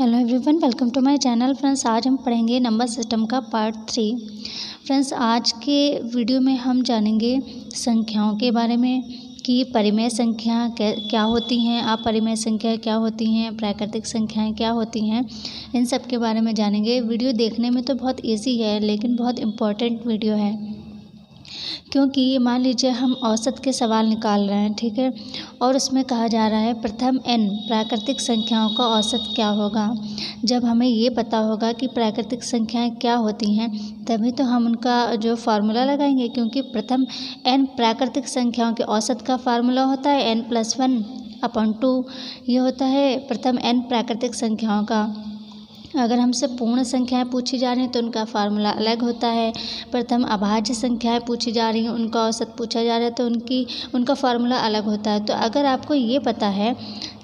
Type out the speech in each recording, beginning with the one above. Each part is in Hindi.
Hello everyone, welcome to my channel. Friends, आज हम पढ़ेंगे नंबर सिस्टम का पार्ट 3। फ्रेंड्स, आज के वीडियो में हम जानेंगे संख्याओं के बारे में कि परिमेय संख्या क्या होती हैं, अपरिमेय संख्या क्या होती हैं, प्राकृतिक संख्याएं क्या होती हैं, इन सब के बारे में जानेंगे। वीडियो देखने में तो बहुत ईजी है लेकिन बहुत इम्पोर्टेंट वीडियो है, क्योंकि मान लीजिए हम औसत के सवाल निकाल रहे हैं, ठीक है, और उसमें कहा जा रहा है प्रथम n प्राकृतिक संख्याओं का औसत क्या होगा। जब हमें ये पता होगा कि प्राकृतिक संख्याएं क्या होती हैं तभी तो हम उनका जो फार्मूला लगाएंगे, क्योंकि प्रथम n प्राकृतिक संख्याओं के औसत का फार्मूला होता है n+1/2। ये होता है प्रथम n प्राकृतिक संख्याओं का। अगर हमसे पूर्ण संख्याएं पूछी जा रही हैं तो उनका फार्मूला अलग होता है। प्रथम अभाज्य संख्याएं पूछी जा रही हैं, उनका औसत पूछा जा रहा है तो उनका फार्मूला अलग होता है। तो अगर आपको ये पता है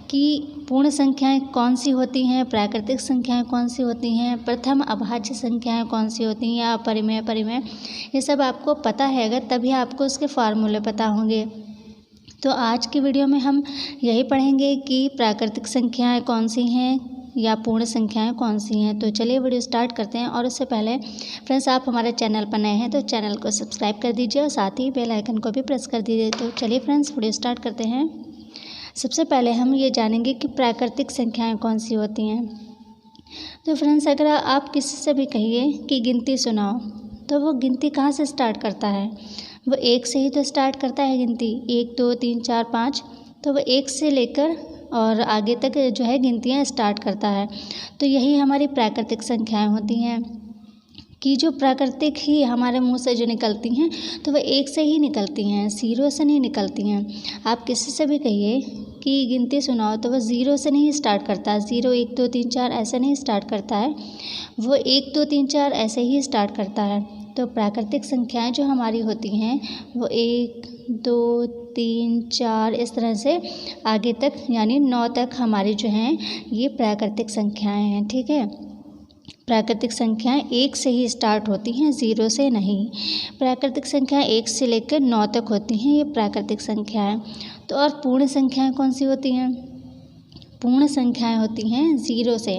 कि पूर्ण संख्याएं कौन सी होती हैं, प्राकृतिक संख्याएं कौन सी होती हैं, प्रथम अभाज्य संख्याएं कौन सी होती हैं, या अपरिमेय परिमेय, ये सब आपको पता है अगर, तभी आपको उसके फार्मूले पता होंगे। तो आज की वीडियो में हम यही पढ़ेंगे कि प्राकृतिक संख्याएँ कौन सी हैं या पूर्ण संख्याएं कौन सी हैं। तो चलिए वीडियो स्टार्ट करते हैं। और उससे पहले फ्रेंड्स, आप हमारे चैनल पर नए हैं तो चैनल को सब्सक्राइब कर दीजिए और साथ ही बेल आइकन को भी प्रेस कर दीजिए। तो चलिए फ्रेंड्स, वीडियो स्टार्ट करते हैं। सबसे पहले हम ये जानेंगे कि प्राकृतिक संख्याएं कौन सी होती हैं। तो फ्रेंड्स, अगर आप किसी से भी कहिए कि गिनती सुनाओ तो वो गिनती कहाँ से स्टार्ट करता है? वो 1 से ही तो स्टार्ट करता है गिनती। 1 2 3 4 5, तो वो 1 से लेकर और आगे तक जो है गिनतियाँ स्टार्ट करता है। तो यही हमारी प्राकृतिक संख्याएं होती हैं कि जो प्राकृतिक ही हमारे मुंह से जो निकलती हैं तो वह 1 से ही निकलती हैं, 0 से नहीं निकलती हैं। आप किसी से भी कहिए कि गिनती सुनाओ तो वह 0 से नहीं स्टार्ट करता है। 0 1 2 3 4 ऐसे नहीं स्टार्ट करता है, वो 1 2 3 4 ऐसे ही स्टार्ट करता है। तो प्राकृतिक संख्याएं जो हमारी होती हैं वो 1 2 3 4 इस तरह से आगे तक यानी 9 तक हमारी जो हैं ये प्राकृतिक संख्याएं हैं, ठीक है। प्राकृतिक संख्याएं 1 से ही स्टार्ट होती हैं, 0 से नहीं। प्राकृतिक संख्याएं 1 से लेकर 9 तक होती हैं, ये प्राकृतिक संख्याएं। तो और पूर्ण संख्याएं कौन सी होती हैं? पूर्ण संख्याएं होती हैं 0 से।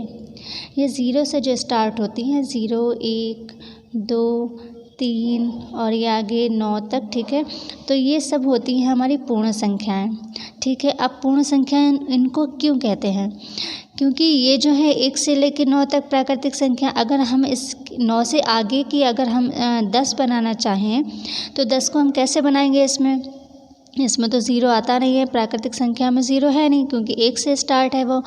ये 0 से जो स्टार्ट होती हैं, 0 1 2 3 और ये आगे 9 तक, ठीक है। तो ये सब होती हैं हमारी पूर्ण संख्याएं, ठीक है। अब पूर्ण संख्याएं इनको क्यों कहते हैं? क्योंकि ये जो है 1 से लेकर 9 तक प्राकृतिक संख्या, अगर हम इस 9 से आगे की अगर हम 10 बनाना चाहें तो 10 को हम कैसे बनाएंगे? इसमें तो 0 आता नहीं है, प्राकृतिक संख्या में 0 है नहीं, क्योंकि 1 से स्टार्ट है वो।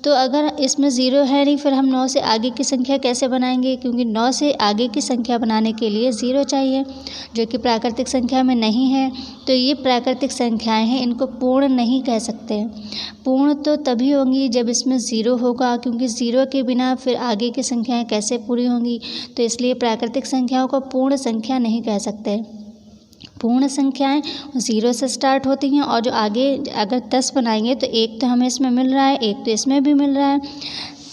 तो अगर इसमें 0 है नहीं, फिर हम 9 से आगे की संख्या कैसे बनाएंगे? क्योंकि 9 से आगे की संख्या बनाने के लिए 0 चाहिए, जो कि प्राकृतिक संख्या में नहीं है। तो ये प्राकृतिक संख्याएं हैं, इनको पूर्ण नहीं कह सकते। पूर्ण तो तभी होंगी जब इसमें 0 होगा, क्योंकि 0 के बिना फिर आगे की संख्याएँ कैसे पूरी होंगी। तो इसलिए प्राकृतिक संख्याओं को पूर्ण संख्या नहीं कह सकते। पूर्ण संख्याएं 0 से स्टार्ट होती हैं, और जो आगे अगर 10 बनाएंगे तो 1 तो हमें इसमें मिल रहा है, 1 तो इसमें भी मिल रहा है।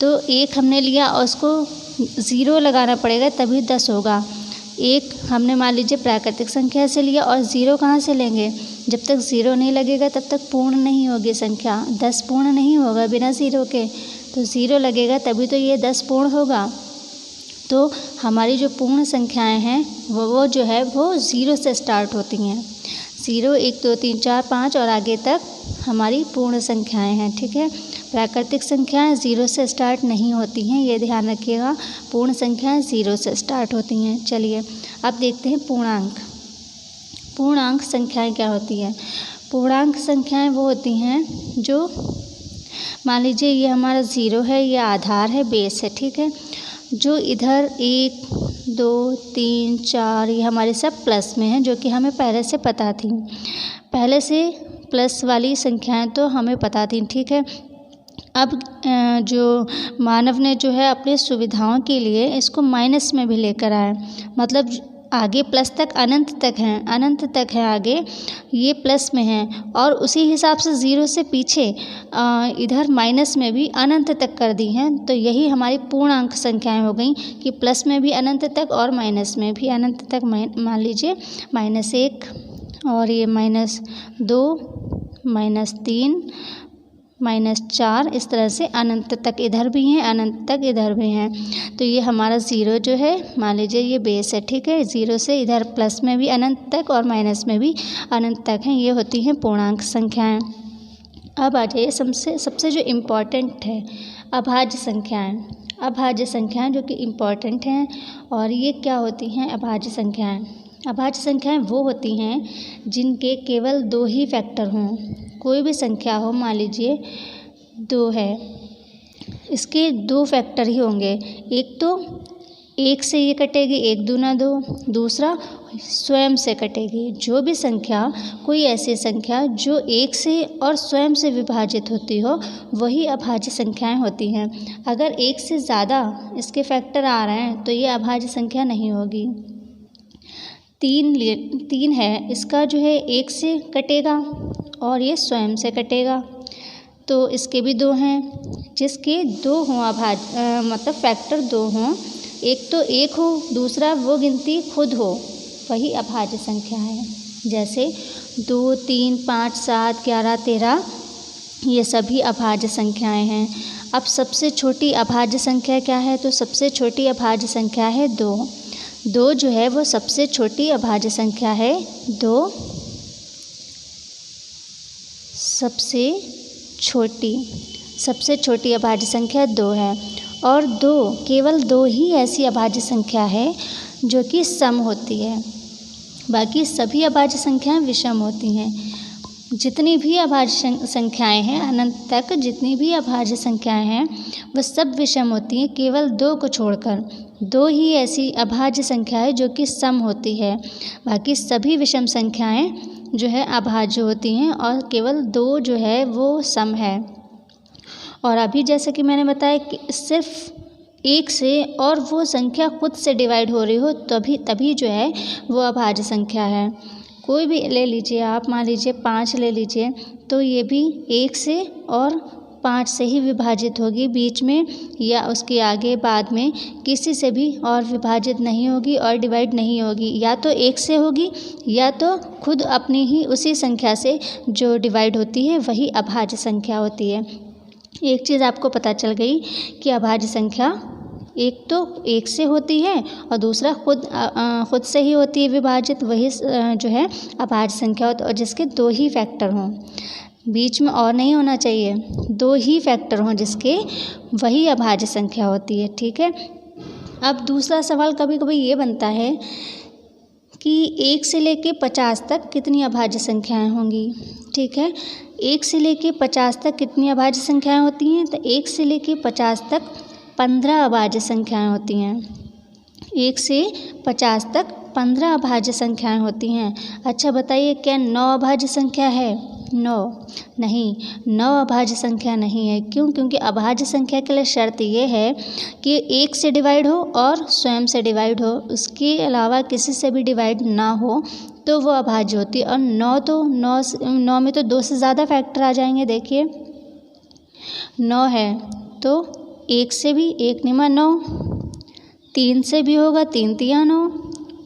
तो 1 हमने लिया और उसको 0 लगाना पड़ेगा तभी 10 होगा। 1 हमने मान लीजिए प्राकृतिक संख्या से लिया और 0 कहाँ से लेंगे? जब तक 0 नहीं लगेगा तब तक पूर्ण नहीं होगी संख्या। 10 पूर्ण नहीं होगा बिना 0 के, तो 0 लगेगा तभी तो ये 10 पूर्ण होगा। तो हमारी जो पूर्ण संख्याएं हैं वो जो है वो 0 से स्टार्ट होती हैं। 0 1 2 3 4 5 और आगे तक हमारी पूर्ण संख्याएं हैं, ठीक है। प्राकृतिक संख्याएं 0 से स्टार्ट नहीं होती हैं, ये ध्यान रखिएगा। पूर्ण संख्याएं 0 से स्टार्ट होती हैं। चलिए अब देखते हैं पूर्णांक। पूर्णांक संख्याएं क्या होती हैं? पूर्णांक संख्याएं वो होती हैं जो, मान लीजिए ये हमारा 0 है, ये आधार है, बेस है, ठीक है। जो इधर 1 2 3 4 ये हमारे सब प्लस में हैं, जो कि हमें पहले से पता थी। पहले से प्लस वाली संख्याएं तो हमें पता थी, ठीक है। अब जो मानव ने जो है अपनी सुविधाओं के लिए इसको माइनस में भी लेकर आया, मतलब आगे प्लस तक अनंत तक है आगे ये प्लस में है, और उसी हिसाब से 0 से पीछे इधर माइनस में भी अनंत तक कर दी हैं। तो यही हमारी पूर्णांक संख्याएं हो गई कि प्लस में भी अनंत तक और माइनस में भी अनंत तक। मान लीजिए -1 और ये -2 -3 -4, इस तरह से अनंत तक इधर भी हैं, अनंत तक इधर भी हैं। तो ये हमारा 0 जो है, मान लीजिए ये बेस है, ठीक है। 0 से इधर प्लस में भी अनंत तक और माइनस में भी अनंत तक हैं, ये होती हैं पूर्णांक संख्याएं। अब आ जाइए सबसे जो इम्पोर्टेंट है, अभाज्य संख्याएं। अभाज्य संख्याएं जो कि इम्पोर्टेंट हैं, और ये क्या होती हैं अभाज्य संख्याएं? अभाज्य संख्याएं वो होती हैं जिनके केवल 2 ही फैक्टर हों। कोई भी संख्या हो, मान लीजिए 2 है, इसके 2 फैक्टर ही होंगे। एक तो 1 से ये कटेगी, 1 दूना 2, दूसरा स्वयं से कटेगी। जो भी संख्या, कोई ऐसी संख्या जो 1 से और स्वयं से विभाजित होती हो, वही अभाज्य संख्याएं होती हैं। अगर 1 से ज़्यादा इसके फैक्टर आ रहे हैं तो ये अभाज्य संख्या नहीं होगी। 3 है, इसका जो है 1 से कटेगा और ये स्वयं से कटेगा, तो इसके भी 2 हैं। जिसके 2 हों मतलब फैक्टर 2 हों, एक तो 1 हो, दूसरा वो गिनती खुद हो, वही अभाज्य संख्या है। जैसे 2, 3, 5, 7, 11, 13, ये सभी अभाज्य संख्याएं हैं। अब सबसे छोटी अभाज्य संख्या क्या है? तो सबसे छोटी अभाज्य संख्या है 2। 2 जो है वो सबसे छोटी अभाज्य संख्या है। 2 सबसे छोटी अभाज्य संख्या 2 है। और केवल 2 ही ऐसी अभाज्य संख्या है जो कि सम होती है, बाकी सभी अभाज्य संख्याएं विषम होती हैं। जितनी भी अभाज्य संख्याएं हैं, अनंत तक जितनी भी अभाज्य संख्याएं हैं, वह सब विषम होती हैं, केवल 2 को छोड़कर। 2 ही ऐसी अभाज्य संख्या है जो कि सम होती है, बाकी सभी विषम संख्याएं जो है अभाज्य होती हैं, और केवल 2 जो है वो सम है। और अभी जैसे कि मैंने बताया कि सिर्फ 1 से और वो संख्या खुद से डिवाइड हो रही हो, तभी जो है वो अभाज्य संख्या है। कोई भी ले लीजिए आप, मान लीजिए 5 ले लीजिए, तो ये भी 1 से और 5 से ही विभाजित होगी, बीच में या उसके आगे बाद में किसी से भी और विभाजित नहीं होगी और डिवाइड नहीं होगी। या तो 1 से होगी या तो खुद अपनी ही उसी संख्या से जो डिवाइड होती है वही अभाज्य संख्या होती है। एक चीज़ आपको पता चल गई कि अभाज्य संख्या एक तो 1 से होती है और दूसरा खुद से ही होती है विभाजित, वही जो है अभाज्य संख्या होती है, और जिसके 2 ही फैक्टर हों, बीच में और नहीं होना चाहिए, 2 ही फैक्टर हों जिसके, वही अभाज्य संख्या होती है। ठीक है। अब दूसरा सवाल कभी कभी ये बनता है कि 1 से लेके 50 तक कितनी अभाज्य संख्याएं होंगी। ठीक है, 1 से लेके 50 तक कितनी अभाज्य संख्याएं होती हैं? तो 1 से लेके 50 तक 15 अभाज्य संख्याएं होती हैं। 1 से 50 तक 15 अभाज्य संख्याएं होती हैं। अच्छा बताइए, क्या 9 अभाज्य संख्या है? 9 नहीं, 9 अभाज्य संख्या नहीं है। क्यों? क्योंकि अभाज्य संख्या के लिए शर्त ये है कि 1 से डिवाइड हो और स्वयं से डिवाइड हो, उसके अलावा किसी से भी डिवाइड ना हो तो वो अभाज्य होती है। और 9 में तो 2 से ज़्यादा फैक्टर आ जाएंगे। देखिए 9 है तो 1 से भी 1 निमा 9, 3 से भी होगा 3 तिया 9,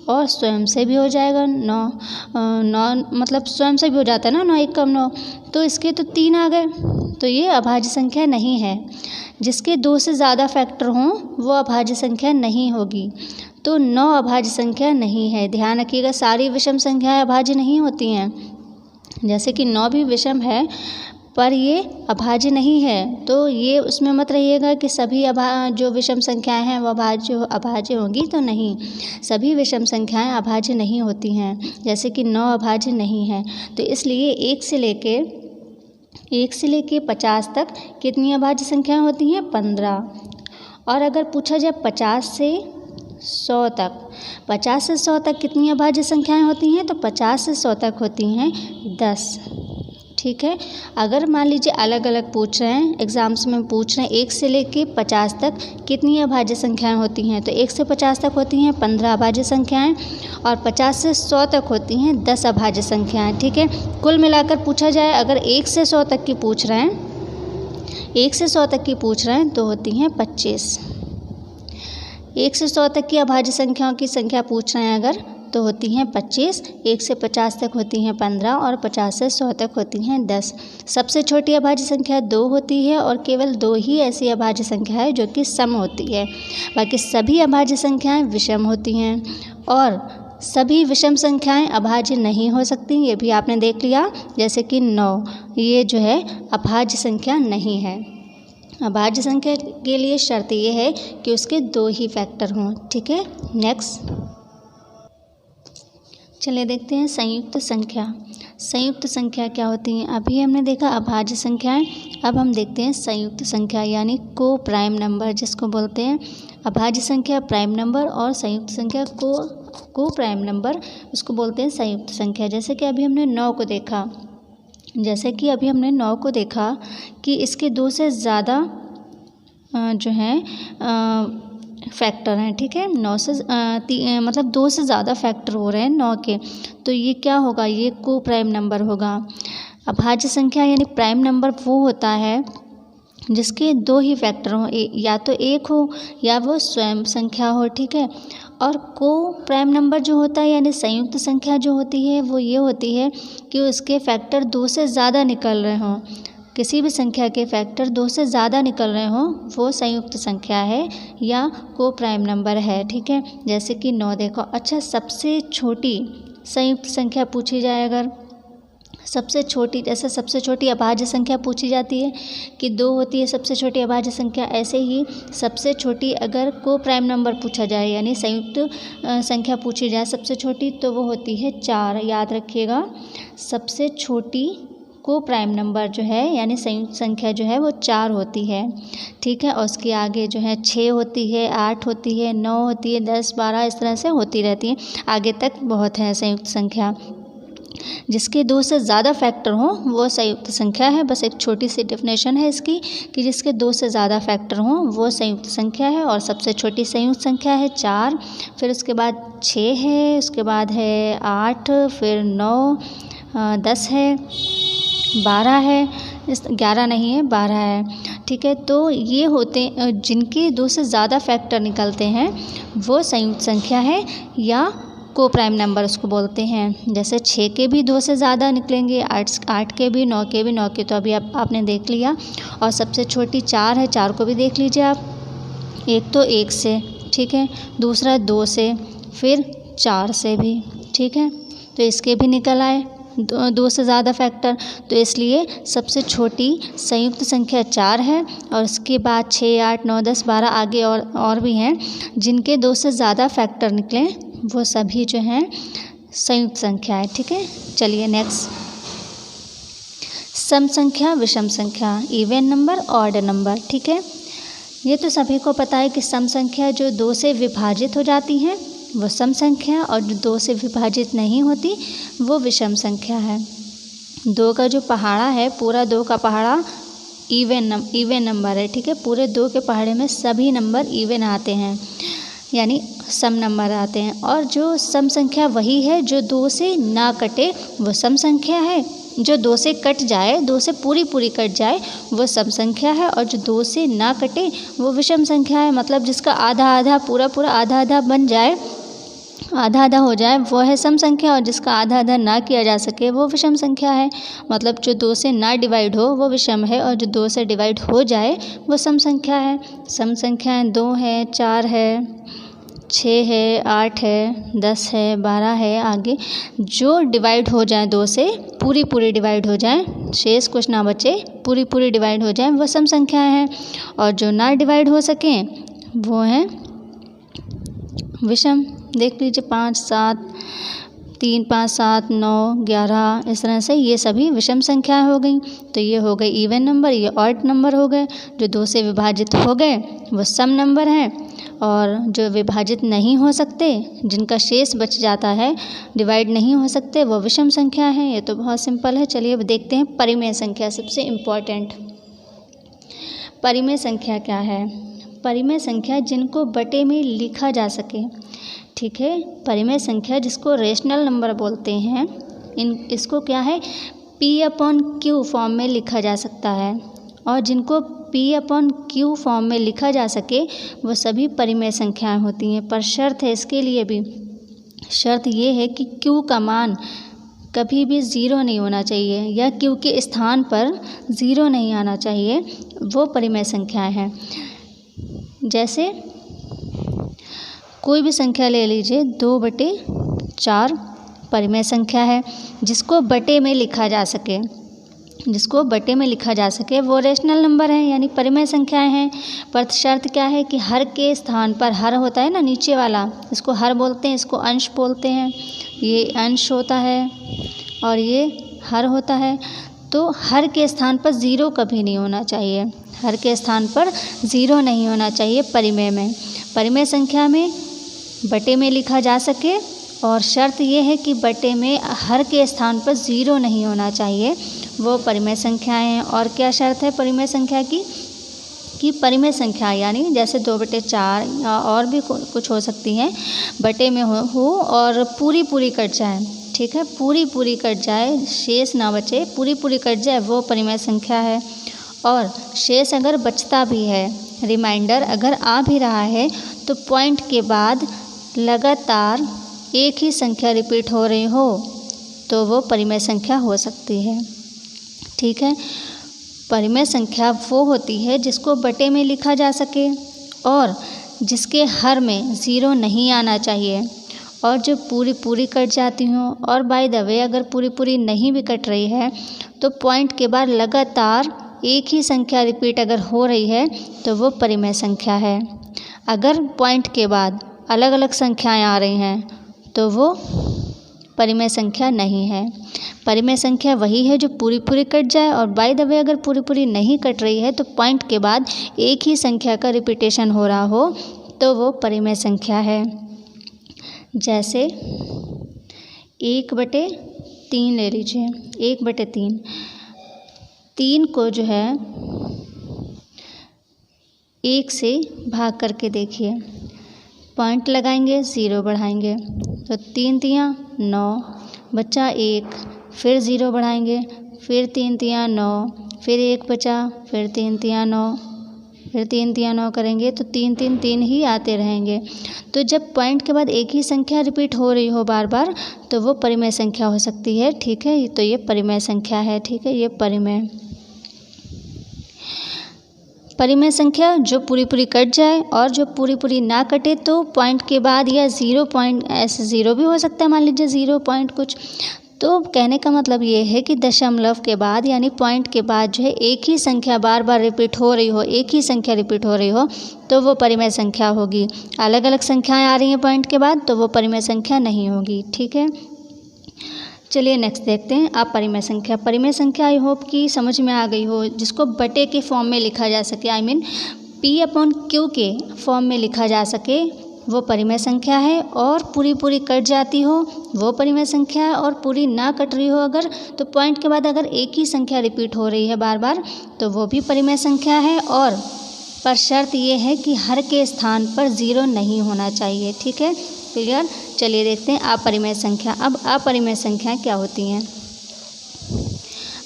और स्वयं से भी हो जाएगा 9 मतलब स्वयं से भी हो जाता है ना, 9 1 कम 9, तो इसके तो 3 आ गए, तो ये अभाज्य संख्या नहीं है। जिसके 2 से ज़्यादा फैक्टर हों वो अभाज्य संख्या नहीं होगी। तो 9 अभाज्य संख्या नहीं है। ध्यान रखिएगा, सारी विषम संख्याएं अभाज्य नहीं होती हैं। जैसे कि 9 भी विषम है पर ये अभाज्य नहीं है, तो ये उसमें मत रहिएगा कि सभी जो विषम संख्याएं हैं वो अभाज्य होंगी, तो नहीं, सभी विषम संख्याएं अभाज्य नहीं होती हैं। जैसे कि 9 अभाज्य नहीं है। तो इसलिए 1 से लेके 50 तक कितनी अभाज्य संख्याएं होती हैं? 15। और अगर पूछा जाए 50 से 100 तक कितनी अभाज्य संख्याएं होती हैं? तो 50 से 100 तक होती हैं 10। ठीक है। अगर मान लीजिए अलग अलग पूछ रहे हैं, एग्ज़ाम्स में पूछ रहे हैं 1 से लेके 50 तक कितनी अभाज्य संख्याएं होती हैं, तो 1 से 50 तक होती हैं 15 अभाज्य संख्याएं, और 50 से 100 तक होती हैं 10 अभाज्य संख्याएं। ठीक है। कुल मिलाकर पूछा जाए, अगर 1 से 100 तक की पूछ रहे हैं तो होती हैं 25। 1 से 100 तक की अभाज्य संख्याओं की संख्या पूछ रहे हैं अगर, तो होती हैं 25, 1 से 50 तक होती हैं 15 और 50 से 100 तक होती हैं 10। सबसे छोटी अभाज्य संख्या 2 होती है और केवल 2 ही ऐसी अभाज्य संख्या है जो कि सम होती है। बाकी सभी अभाज्य संख्याएं विषम होती हैं और सभी विषम संख्याएं अभाज्य नहीं हो सकती। ये भी आपने देख लिया, जैसे कि 9 ये जो है अभाज्य संख्या नहीं है। अभाज्य संख्या के लिए शर्त ये है कि उसके 2 ही फैक्टर हों। ठीक है, नेक्स्ट चलिए देखते हैं संयुक्त संख्या। संयुक्त संख्या क्या होती हैं? अभी हमने देखा अभाज्य संख्याएं, अब हम देखते हैं संयुक्त संख्या यानी को प्राइम नंबर जिसको बोलते हैं। अभाज्य संख्या प्राइम नंबर और संयुक्त संख्या को प्राइम नंबर उसको बोलते हैं संयुक्त संख्या। जैसे कि अभी हमने 9 को देखा कि इसके 2 से ज़्यादा जो हैं फैक्टर हैं। ठीक है, 9 से मतलब 2 से ज़्यादा फैक्टर हो रहे हैं 9 के, तो ये क्या होगा? ये को प्राइम नंबर होगा। अभाज्य संख्या यानी प्राइम नंबर वो होता है जिसके 2 ही फैक्टर हों, या तो 1 हो या वो स्वयं संख्या हो। ठीक है, और को प्राइम नंबर जो होता है यानी संयुक्त संख्या जो होती है वो ये होती है कि उसके फैक्टर 2 से ज़्यादा निकल रहे हों। किसी भी संख्या के फैक्टर 2 से ज़्यादा निकल रहे हों वो संयुक्त संख्या है या को प्राइम नंबर है। ठीक है, जैसे कि 9 देखो। अच्छा, सबसे छोटी संयुक्त संख्या पूछी जाए अगर, सबसे छोटी अभाज्य संख्या पूछी जाती है कि 2 होती है सबसे छोटी अभाज्य संख्या, ऐसे ही सबसे छोटी अगर को प्राइम नंबर पूछा जाए यानी संयुक्त संख्या पूछी जाए सबसे छोटी, तो वो होती है 4। याद रखिएगा, सबसे छोटी को प्राइम नंबर जो है यानी संयुक्त संख्या जो है वो 4 होती है। ठीक है, और उसके आगे जो है 6 होती है, 8 होती है, 9 होती है, 10, 12 इस तरह से होती रहती है। आगे तक बहुत है संयुक्त संख्या। जिसके 2 से ज़्यादा फैक्टर हों वो संयुक्त संख्या है। बस एक छोटी सी डेफिनेशन है इसकी कि जिसके 2 से ज़्यादा फैक्टर हों वो संयुक्त संख्या है। और सबसे छोटी संयुक्त संख्या है 4, फिर उसके बाद 6 है, उसके बाद है 8, फिर 9, 10 है, 12 है, 11 नहीं है 12 है। ठीक है, तो ये होते जिनके 2 से ज़्यादा फैक्टर निकलते हैं वो संयुक्त संख्या है या को प्राइम नंबर उसको बोलते हैं। जैसे 6 के भी 2 से ज़्यादा निकलेंगे, 8 के भी, 9 के भी, 9 के तो अभी आपने देख लिया। और सबसे छोटी 4 है, 4 को भी देख लीजिए आप। एक तो 1 से, ठीक है, दूसरा 2 से, फिर 4 से भी। ठीक है, तो इसके भी निकल आए 2 से ज़्यादा फैक्टर, तो इसलिए सबसे छोटी संयुक्त संख्या 4 है। और उसके बाद 6, 8, 9, 10, 12 आगे और भी हैं जिनके 2 से ज़्यादा फैक्टर निकले वो सभी जो हैं संयुक्त संख्या है। ठीक है, चलिए नेक्स्ट, सम संख्या विषम संख्या, इवन नंबर ऑड नंबर। ठीक है, ये तो सभी को पता है कि सम संख्या जो 2 से विभाजित हो जाती हैं वो सम संख्या, और जो 2 से विभाजित नहीं होती वो विषम संख्या है। 2 का जो पहाड़ा है, पूरा 2 का पहाड़ा इवन नंबर है। ठीक है, पूरे 2 के पहाड़े में सभी नंबर इवन आते हैं यानी सम नंबर आते हैं। और जो सम संख्या वही है जो 2 से ना कटे वो सम संख्या है। जो 2 से कट जाए, 2 से पूरी कट जाए वो सम संख्या है। और जो 2 से ना कटे वो विषम संख्या है। मतलब जिसका आधा आधा पूरा आधा आधा बन जाए, आधा आधा हो जाए वो है सम संख्या, और जिसका आधा आधा ना किया जा सके वो विषम संख्या है। मतलब जो 2 से ना डिवाइड हो वो विषम है, और जो 2 से डिवाइड हो जाए वो सम संख्या है। सम संख्याएं 2 है, 4 है, 6 है, 8 है, 10 है, 12 है। आगे जो डिवाइड हो जाए 2 से, पूरी डिवाइड हो जाए, शेष कुछ ना बचे, पूरी डिवाइड हो जाए वो सम संख्याएं हैं। और जो ना डिवाइड हो सकें वो हैं विषम। देख लीजिए 5, 7, 3, 5, 7, 9, 11 इस तरह से ये सभी विषम संख्याएं हो गई। तो ये हो गए इवन नंबर, ये ऑड नंबर हो गए। जो 2 से विभाजित हो गए वो सम नंबर हैं, और जो विभाजित नहीं हो सकते, जिनका शेष बच जाता है, डिवाइड नहीं हो सकते, वो विषम संख्या है। ये तो बहुत सिंपल है। चलिए अब देखते हैं परिमेय संख्या, सबसे इम्पॉर्टेंट। परिमेय संख्या क्या है? परिमेय संख्या जिनको बटे में लिखा जा सके। ठीक है, परिमेय संख्या जिसको रेशनल नंबर बोलते हैं, इसको क्या है P/Q फॉर्म में लिखा जा सकता है। और जिनको P/Q फॉर्म में लिखा जा सके वो सभी परिमेय संख्याएं होती हैं। पर शर्त है इसके लिए भी शर्त ये है कि Q का मान कभी भी ज़ीरो नहीं होना चाहिए या Q के स्थान पर ज़ीरो नहीं आना चाहिए, वो परिमेय संख्याएं हैं। जैसे कोई भी संख्या ले लीजिए, 2/4 परिमेय संख्या है, जिसको बटे में लिखा जा सके, वो रेशनल नंबर है यानी परिमेय संख्याएं हैं। पर शर्त क्या है कि हर के स्थान पर, हर होता है ना नीचे वाला, इसको हर बोलते हैं, इसको अंश बोलते हैं। ये अंश होता है और ये हर होता है। तो हर के स्थान पर ज़ीरो कभी नहीं होना चाहिए, हर के स्थान पर ज़ीरो नहीं होना चाहिए परिमेय में। परिमेय संख्या में बटे में लिखा जा सके और शर्त ये है कि बटे में हर के स्थान पर ज़ीरो नहीं होना चाहिए, वो परिमेय संख्याएं हैं। और क्या शर्त है परिमेय संख्या की कि परिमेय संख्या यानी जैसे 2/4 या और भी कुछ हो सकती हैं, बटे में हो और पूरी कट जाए, ठीक है, पूरी कट जाए, शेष ना बचे, पूरी कट जाए, वो परिमेय संख्या है। और शेष अगर बचता भी है, रिमाइंडर अगर आ भी रहा है, तो पॉइंट के बाद लगातार एक ही संख्या रिपीट हो रही हो तो वो परिमेय संख्या हो सकती है, ठीक है। परिमेय संख्या वो होती है जिसको बटे में लिखा जा सके और जिसके हर में ज़ीरो नहीं आना चाहिए और जो पूरी कट जाती हों। और बाय द वे अगर पूरी नहीं भी कट रही है तो पॉइंट के बाद लगातार एक ही संख्या रिपीट अगर हो रही है तो वो परिमेय संख्या है। अगर पॉइंट के बाद अलग अलग संख्याएं आ रही हैं तो वो परिमेय संख्या नहीं है। परिमेय संख्या वही है जो पूरी कट जाए और बाय द वे अगर पूरी नहीं कट रही है तो पॉइंट के बाद एक ही संख्या का रिपीटेशन हो रहा हो तो वो परिमेय संख्या है। जैसे 1/3 ले लीजिए, 1/3, 3 को जो है 1 से भाग करके देखिए, पॉइंट लगाएंगे, ज़ीरो बढ़ाएंगे तो 3 तियाँ 9, बचा 1, फिर ज़ीरो बढ़ाएंगे, फिर 3 तियाँ 9, फिर 1 बचा, फिर 3 तियाँ 9, फिर 3 तियाँ 9 करेंगे तो 3 ही आते रहेंगे। तो जब पॉइंट के बाद एक ही संख्या रिपीट हो रही हो बार बार तो वो परिमेय संख्या हो सकती है, ठीक है। तो ये परिमेय संख्या है, ठीक है, ये परिमेय संख्या जो पूरी कट जाए और जो पूरी ना कटे तो पॉइंट के बाद या ज़ीरो पॉइंट, ऐसे ज़ीरो भी हो सकता है, मान लीजिए 0 पॉइंट कुछ। तो कहने का मतलब ये है कि दशमलव के बाद यानी पॉइंट के बाद जो है एक ही संख्या बार बार रिपीट हो रही हो, एक ही संख्या रिपीट हो रही हो तो वो परिमेय संख्या होगी। अलग अलग संख्याएं आ रही हैं पॉइंट के बाद तो वो परिमेय संख्या नहीं होगी, ठीक है। चलिए नेक्स्ट देखते हैं अपरिमेय संख्या। परिमेय संख्या आई होप कि समझ में आ गई हो, जिसको बटे के फॉर्म में लिखा जा सके, आई मीन P/Q के फॉर्म में लिखा जा सके, वो परिमेय संख्या है। और पूरी कट जाती हो वो परिमेय संख्या है, और पूरी ना कट रही हो अगर तो पॉइंट के बाद अगर एक ही संख्या रिपीट हो रही है बार बार तो वो भी परिमेय संख्या है। और पर शर्त ये है कि हर के स्थान पर ज़ीरो नहीं होना चाहिए, ठीक है, क्लियर। चलिए देखते हैं अपरिमेय संख्या। अब अपरिमेय संख्या क्या होती हैं?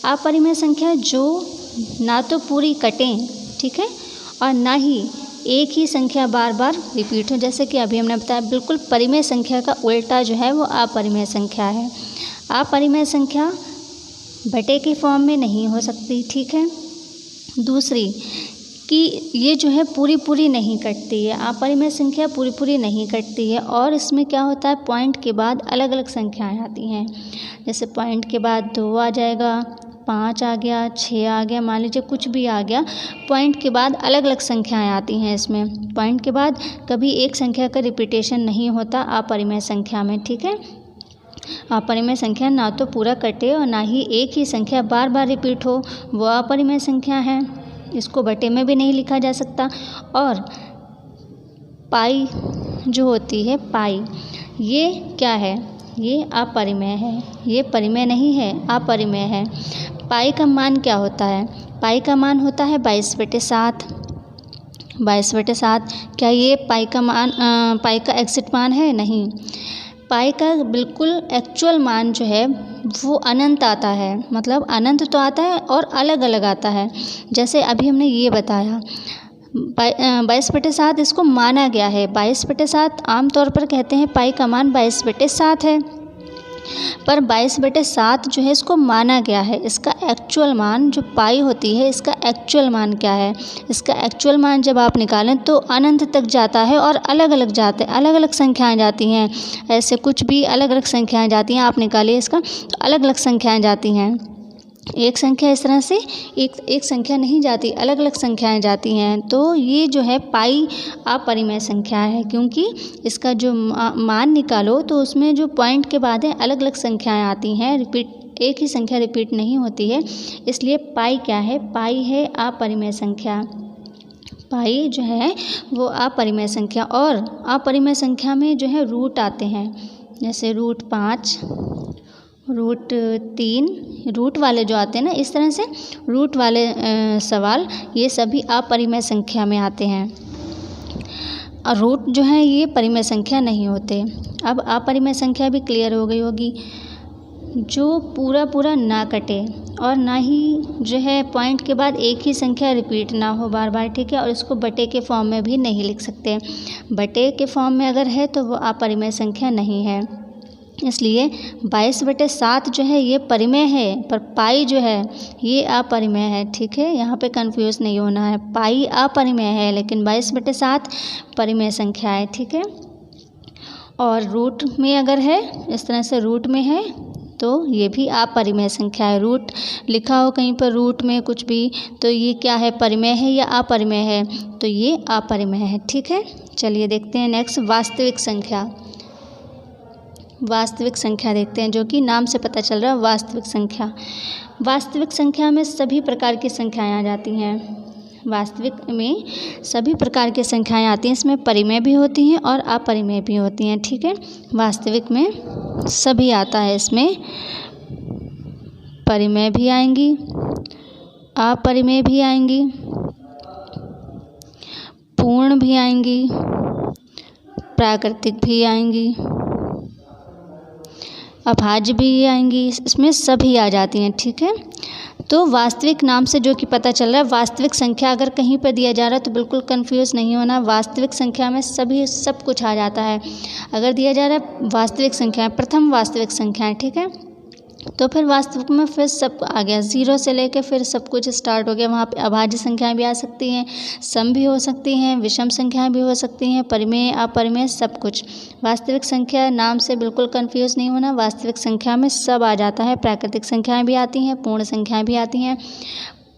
अपरिमेय संख्या जो ना तो पूरी कटें, ठीक है, और ना ही एक ही संख्या बार बार रिपीट हो, जैसे कि अभी हमने बताया बिल्कुल परिमेय संख्या का उल्टा जो है वो अपरिमेय संख्या है। अपरिमेय संख्या बटे के फॉर्म में नहीं हो सकती, ठीक है। दूसरी कि ये जो है पूरी नहीं कटती है, अपरिमेय संख्या पूरी नहीं कटती है। और इसमें क्या होता है, पॉइंट के बाद अलग अलग संख्याएं आती हैं, जैसे पॉइंट के बाद 2 आ जाएगा, 5 आ गया, 6 आ गया, मान लीजिए कुछ भी आ गया, पॉइंट के बाद अलग अलग संख्याएं आती हैं। इसमें पॉइंट के बाद कभी एक संख्या का रिपीटेशन नहीं होता अपरिमेय संख्या में, ठीक है। अपरिमेय संख्या ना तो पूरा कटे और ना ही एक ही संख्या बार बार रिपीट हो, वो अपरिमेय संख्या है। इसको बटे में भी नहीं लिखा जा सकता। और पाई जो होती है, पाई, ये क्या है, ये अपरिमेय है, ये परिमेय नहीं है, अपरिमेय है। पाई का मान क्या होता है? पाई का मान होता है 22/7। 22/7 क्या ये पाई का मान, पाई का एग्जिट मान है? नहीं। पाई का बिल्कुल एक्चुअल मान जो है वो अनंत आता है, मतलब अनंत तो आता है और अलग अलग आता है। जैसे अभी हमने ये बताया 22/7 इसको माना गया है। 22/7 आमतौर पर कहते हैं पाई का मान 22/7 है, पर 22/7 जो है इसको माना गया है। इसका एक्चुअल मान जो पाई होती है, इसका एक्चुअल मान क्या है? इसका एक्चुअल मान जब आप निकालें तो अनंत तक जाता है और अलग अलग संख्याएं जाती हैं। ऐसे कुछ भी अलग अलग संख्याएं जाती हैं, आप निकालिए इसका, तो अलग अलग संख्याएं जाती हैं। एक संख्या इस तरह से एक संख्या नहीं जाती, अलग अलग संख्याएं जाती हैं। तो ये जो है पाई अपरिमेय संख्या है, क्योंकि इसका जो मान निकालो तो उसमें जो पॉइंट के बाद है अलग अलग संख्याएं आती हैं, एक ही संख्या रिपीट नहीं होती है। इसलिए पाई क्या है? पाई है अपरिमेय संख्या। पाई जो है वो अपरिमेय संख्या, और अपरिमेय संख्या में जो है रूट आते हैं, जैसे √5, √3, रूट वाले जो आते हैं ना, इस तरह से रूट वाले सवाल ये सभी अपरिमेय संख्या में आते हैं। और रूट जो है ये परिमेय संख्या नहीं होते। अब अपरिमेय संख्या भी क्लियर हो गई होगी, जो पूरा ना कटे और ना ही जो है पॉइंट के बाद एक ही संख्या रिपीट ना हो बार बार, ठीक है। और इसको बटे के फॉर्म में भी नहीं लिख सकते। बटे के फॉर्म में अगर है तो वो अपरिमेय संख्या नहीं है। इसलिए 22/7 जो है ये परिमेय है, पर पाई जो है ये अपरिमेय है, ठीक है। यहाँ पे कंफ्यूज नहीं होना है। पाई अपरिमेय है लेकिन 22/7 परिमेय संख्या है, ठीक है। और रूट में अगर है, इस तरह से रूट में है तो ये भी अपरिमेय संख्या है। रूट लिखा हो कहीं पर रूट में कुछ भी, तो ये क्या है? परिमेय है या अपरिमेय है? तो ये अपरिमेय है, ठीक है। चलिए देखते हैं नेक्स्ट वास्तविक संख्या। वास्तविक संख्या देखते हैं, जो कि नाम से पता चल रहा है वास्तविक संख्या। वास्तविक संख्या में सभी प्रकार की संख्याएं आ जाती हैं। वास्तविक में सभी प्रकार की संख्याएं आती हैं, इसमें परिमेय भी होती हैं और अपरिमेय भी होती हैं, ठीक है। वास्तविक में सभी आता है, इसमें परिमेय भी आएंगी, अपरिमेय भी आएंगी, पूर्ण भी आएंगी, प्राकृतिक भी आएंगी, अभाज्य भी आएंगी, इसमें सभी आ जाती हैं, ठीक है। तो वास्तविक नाम से जो कि पता चल रहा है वास्तविक संख्या, अगर कहीं पर दिया जा रहा है तो बिल्कुल कंफ्यूज नहीं होना। वास्तविक संख्या में सभी सब कुछ आ जाता है। अगर दिया जा रहा है वास्तविक संख्या, प्रथम वास्तविक संख्या है, ठीक है, तो फिर वास्तविक में फिर सब आ गया, 0 से लेकर फिर सब कुछ स्टार्ट हो गया। वहाँ पे अभाज्य संख्याएं भी आ सकती हैं, सम भी हो सकती हैं, विषम संख्याएं भी हो सकती हैं, परिमेय अपरिमेय सब कुछ। वास्तविक संख्या नाम से बिल्कुल कंफ्यूज नहीं होना। वास्तविक संख्या में सब आ जाता है। प्राकृतिक संख्याएं भी आती हैं, पूर्ण संख्याएं भी आती हैं,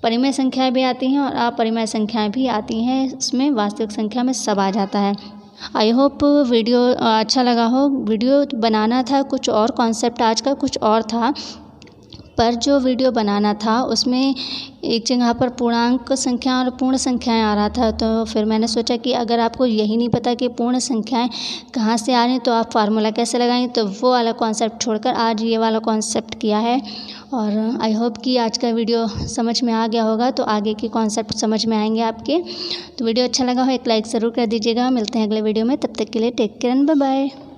परिमेय संख्याएं भी आती हैं और अपरिमेय संख्याएं भी आती हैं। इसमें वास्तविक संख्या में सब आ जाता है। आई होप वीडियो अच्छा लगा हो। वीडियो बनाना था कुछ और, कॉन्सेप्ट आज का कुछ और था, पर जो वीडियो बनाना था उसमें एक जगह पर पूर्णांक संख्या और पूर्ण संख्याएं आ रहा था। तो फिर मैंने सोचा कि अगर आपको यही नहीं पता कि पूर्ण संख्याएं कहाँ से आ रही हैं तो आप फार्मूला कैसे लगाएंगे, तो वो वाला कॉन्सेप्ट छोड़कर आज ये वाला कॉन्सेप्ट किया है। और आई होप कि आज का वीडियो समझ में आ गया होगा, तो आगे के कॉन्सेप्ट समझ में आएंगे आपके। तो वीडियो अच्छा लगा हो एक लाइक ज़रूर कर दीजिएगा। मिलते हैं अगले वीडियो में, तब तक के लिए take care and bye bye.